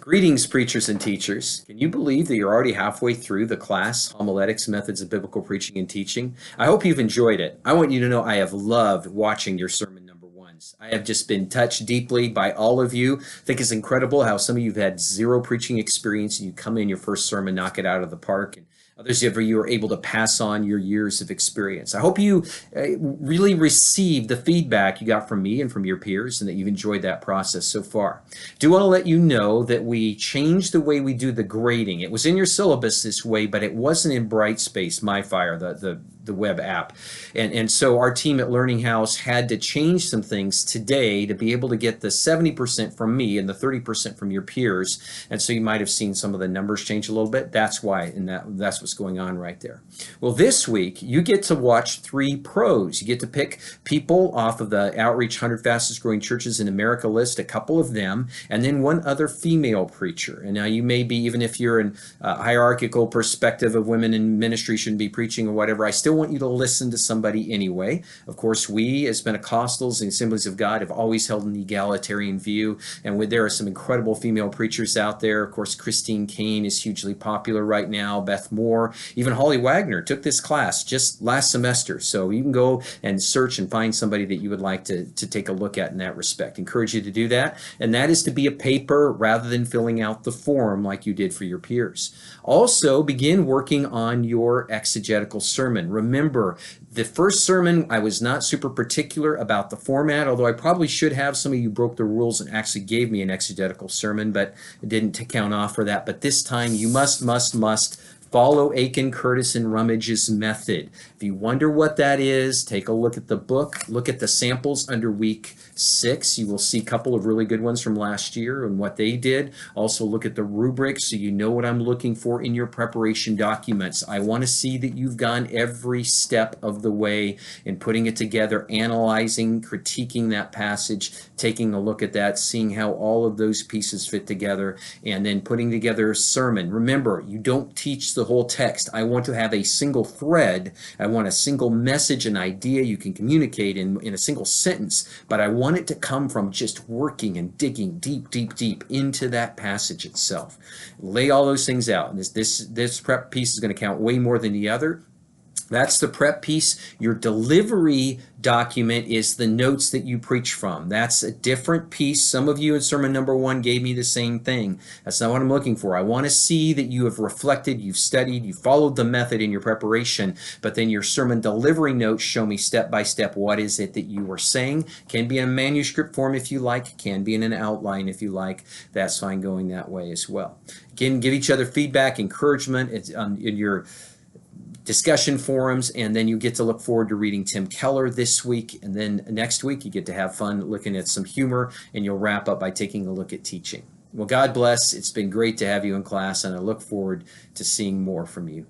Greetings, preachers and teachers. Can you believe that you're already halfway through the class, Homiletics, Methods of Biblical Preaching and Teaching? I hope you've enjoyed it. I want you to know I have loved watching your sermon number ones. I have just been touched deeply by all of you. I think it's incredible how some of you have had zero preaching experience and you come in your first sermon, knock it out of the park, and others of you are able to pass on your years of experience. I hope you really received the feedback you got from me and from your peers and that you've enjoyed that process so far. Do want to let you know that we changed the way we do the grading. It was in your syllabus this way, but it wasn't in Brightspace, MyFire, the web app. And so our team at Learning House had to change some things today to be able to get the 70% from me and the 30% from your peers. And so you might have seen some of the numbers change a little bit. That's why, and that's what's going on right there. Well, this week you get to watch 3 pros. You get to pick people off of the Outreach 100 Fastest Growing Churches in America list, a couple of them, and then one other female preacher. And now you may be, even if you're in a hierarchical perspective of women in ministry shouldn't be preaching or whatever, I still want you to listen to somebody anyway. Of course, we as Pentecostals and Assemblies of God have always held an egalitarian view, and there are some incredible female preachers out there. Of course, Christine Kane is hugely popular right now, Beth Moore, even Holly Wagner took this class just last semester. So you can go and search and find somebody that you would like to take a look at in that respect. Encourage you to do that, and that is to be a paper rather than filling out the form like you did for your peers. Also, begin working on your exegetical sermon. Remember, the first sermon, I was not super particular about the format, although I probably should have. Some of you broke the rules and actually gave me an exegetical sermon, but it didn't count off for that. But this time, you must follow Aiken, Curtis, and Rummage's method. If you wonder what that is, take a look at the book. Look at the samples under week 6. You will see a couple of really good ones from last year and what they did. Also look at the rubrics so you know what I'm looking for in your preparation documents. I want to see that you've gone every step of the way in putting it together, analyzing, critiquing that passage, taking a look at that, seeing how all of those pieces fit together, and then putting together a sermon. Remember, you don't teach the whole text. I want to have a single thread. I want a single message, an idea you can communicate in a single sentence, but I want it to come from just working and digging deep into that passage itself. Lay all those things out. And this prep piece is going to count way more than the other. That's the prep piece. Your delivery document is the notes that you preach from. That's a different piece. Some of you in sermon number 1 gave me the same thing. That's not what I'm looking for. I want to see that you have reflected, you've studied, you followed the method in your preparation, but then your sermon delivery notes show me step by step what is it that you were saying. Can be in a manuscript form if you like, can be in an outline if you like. That's fine going that way as well. Again, give each other feedback, encouragement in your discussion forums, and then you get to look forward to reading Tim Keller this week, and then next week you get to have fun looking at some humor, and you'll wrap up by taking a look at teaching. Well, God bless. It's been great to have you in class, and I look forward to seeing more from you.